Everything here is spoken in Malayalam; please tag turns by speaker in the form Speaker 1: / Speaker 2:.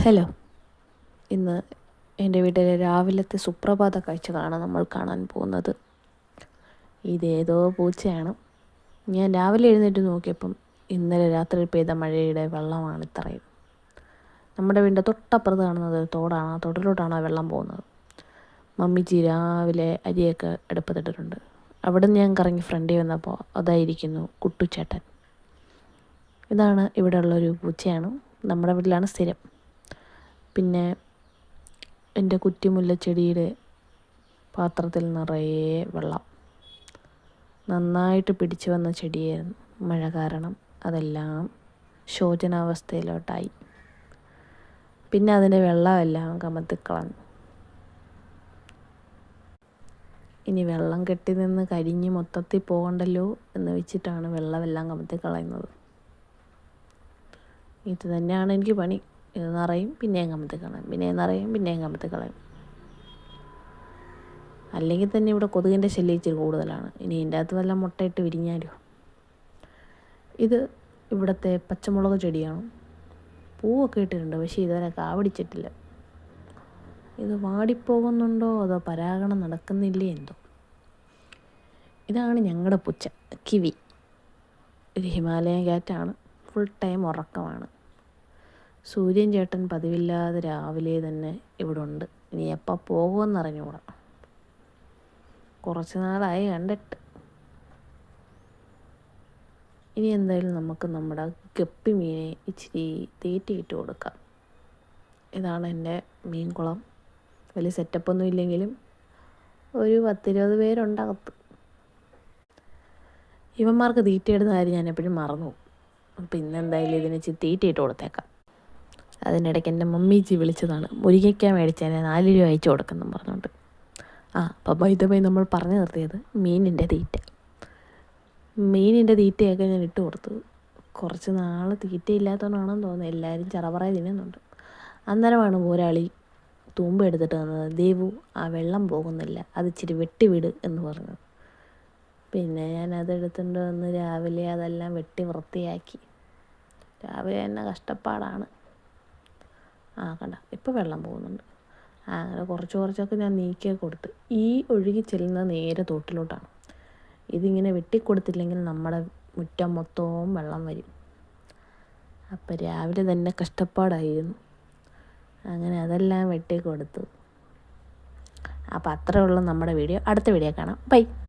Speaker 1: ഹലോ. ഇന്ന് എൻ്റെ വീട്ടിലെ രാവിലത്തെ സുപ്രഭാത കാഴ്ചകളാണ് നമ്മൾ കാണാൻ പോകുന്നത്. ഇതേതോ പൂച്ചയാണ്. ഞാൻ രാവിലെ എഴുന്നേറ്റ് നോക്കിയപ്പം ഇന്നലെ രാത്രി പെയ്ത മഴയുടെ വെള്ളമാണ് ഇത്രയും. നമ്മുടെ വീടിൻ്റെ തൊട്ടപ്പുറത്ത് കാണുന്നത് തോടാണ്. ആ തോട്ടിലോട്ടാണ് ആ വെള്ളം പോകുന്നത്. മമ്മിച്ചി രാവിലെ അരിയൊക്കെ അടുപ്പത്തിട്ടിട്ടുണ്ട്. അവിടെ നിന്ന് ഞാൻ കറങ്ങി ഫ്രണ്ടിൽ വന്നപ്പോൾ അതായിരിക്കുന്നു കുട്ടുച്ചേട്ടൻ. ഇതാണ് ഇവിടെ ഉള്ളൊരു പൂച്ചയാണ്. നമ്മുടെ വീട്ടിലാണ് സ്ഥിരം. പിന്നെ എൻ്റെ കുറ്റിമുല്ലച്ചെടിയുടെ പാത്രത്തിൽ നിറയെ വെള്ളം. നന്നായിട്ട് പിടിച്ചു വന്ന ചെടിയായിരുന്നു. മഴ കാരണം അതെല്ലാം ശോചനാവസ്ഥയിലോട്ടായി. പിന്നെ അതിൻ്റെ വെള്ളമെല്ലാം കമത്തിക്കളഞ്ഞു. ഇനി വെള്ളം കെട്ടി നിന്ന് കരിഞ്ഞ് മൊത്തത്തിൽ പോകണ്ടല്ലോ എന്ന് വെച്ചിട്ടാണ് വെള്ളമെല്ലാം കമത്തിക്കളയുന്നത്. ഇത് തന്നെയാണ് എനിക്ക് പണി. ഇത് നിറയും, പിന്നെയും കമത്തിക്കളയും, പിന്നെയും നിറയും, പിന്നെയും കമത്തിക്കളയും. അല്ലെങ്കിൽ തന്നെ ഇവിടെ കൊതുകിൻ്റെ ശല്യം ഇച്ചിരി കൂടുതലാണ്. ഇനി ഇതിൻ്റെ അകത്ത് വല്ല മുട്ടയിട്ട് വിരിഞ്ഞാലോ. ഇത് ഇവിടുത്തെ പച്ചമുളക് ചെടിയാണ്. പൂവൊക്കെ ഇട്ടിട്ടുണ്ട്, പക്ഷേ ഇതുവരെ കാവടിച്ചിട്ടില്ല. ഇത് വാടിപ്പോകുന്നുണ്ടോ അതോ പരാഗണം നടക്കുന്നില്ലേ എന്തോ. ഇതാണ് ഞങ്ങളുടെ പൂച്ച കിവി. ഒരു ഹിമാലയൻ ക്യാറ്റാണ്. ഫുൾ ടൈം ഉറക്കമാണ്. സൂര്യൻ ചേട്ടൻ പതിവില്ലാതെ രാവിലെ തന്നെ ഇവിടെ ഉണ്ട്. ഇനി എപ്പോൾ പോകുമെന്ന് അറിഞ്ഞുകൂടാ. കുറച്ച് നാളായി കണ്ടിട്ട്. ഇനി എന്തായാലും നമുക്ക് നമ്മുടെ ഗപ്പി മീനെ ഇച്ചിരി തീറ്റയിട്ട് കൊടുക്കാം. ഇതാണ് എൻ്റെ മീൻകുളം. വലിയ സെറ്റപ്പൊന്നും ഇല്ലെങ്കിലും ഒരു 10-20 പേരുണ്ടകത്ത്. ഇവന്മാർക്ക് തീറ്റയിടുന്ന കാര്യം ഞാൻ എപ്പോഴും മറന്നു പോകും. അപ്പം ഇന്നെന്തായാലും ഇതിന് ഇച്ചിരി തീറ്റയിട്ട് കൊടുത്തേക്കാം. അതിനിടയ്ക്ക് എൻ്റെ മമ്മീച്ചി വിളിച്ചതാണ്. മുരിങ്ങയ്ക്ക മേടിച്ചതിന് 4 രൂപ അയച്ചു കൊടുക്കുന്നു പറഞ്ഞുകൊണ്ട്. അപ്പം ബൈ നമ്മൾ പറഞ്ഞു നിർത്തിയത് മീനിൻ്റെ തീറ്റ. മീനിൻ്റെ തീറ്റയൊക്കെ ഞാൻ ഇട്ട് കൊടുത്തു. കുറച്ച് നാൾ തീറ്റയില്ലാത്തതുകൊണ്ടാണെന്ന് തോന്നുന്നു എല്ലാവരും ചറപറയെ തിന്നുന്നുണ്ട്. അന്നേരമാണ് ഒരാളി തൂമ്പ എടുത്തിട്ട് തന്നത്. ദേവു, ആ വെള്ളം പോകുന്നില്ല, അത് ഇച്ചിരി വെട്ടിവിട് എന്ന് പറഞ്ഞത്. പിന്നെ ഞാൻ അതെടുത്തുകൊണ്ട് വന്ന് രാവിലെ അതെല്ലാം വെട്ടി വൃത്തിയാക്കി. രാവിലെ തന്നെ കഷ്ടപ്പാടാണ്. കണ്ട, ഇപ്പോൾ വെള്ളം പോകുന്നുണ്ട്. അങ്ങനെ കുറച്ചൊക്കെ ഞാൻ നീക്കിയൊക്കെ കൊടുത്ത്. ഈ ഒഴുകി ചെല്ലുന്നത് നേരെ തോട്ടിലോട്ടാണ്. ഇതിങ്ങനെ വെട്ടിക്കൊടുത്തില്ലെങ്കിൽ നമ്മുടെ മുറ്റം മൊത്തവും വെള്ളം വരും. അപ്പം രാവിലെ തന്നെ കഷ്ടപ്പാടായിരുന്നു. അങ്ങനെ അതെല്ലാം വെട്ടിക്കൊടുത്തു. അപ്പം അത്രേ ഉള്ളൂ നമ്മുടെ വീഡിയോ. അടുത്ത വീഡിയോ കാണാം. ബൈ.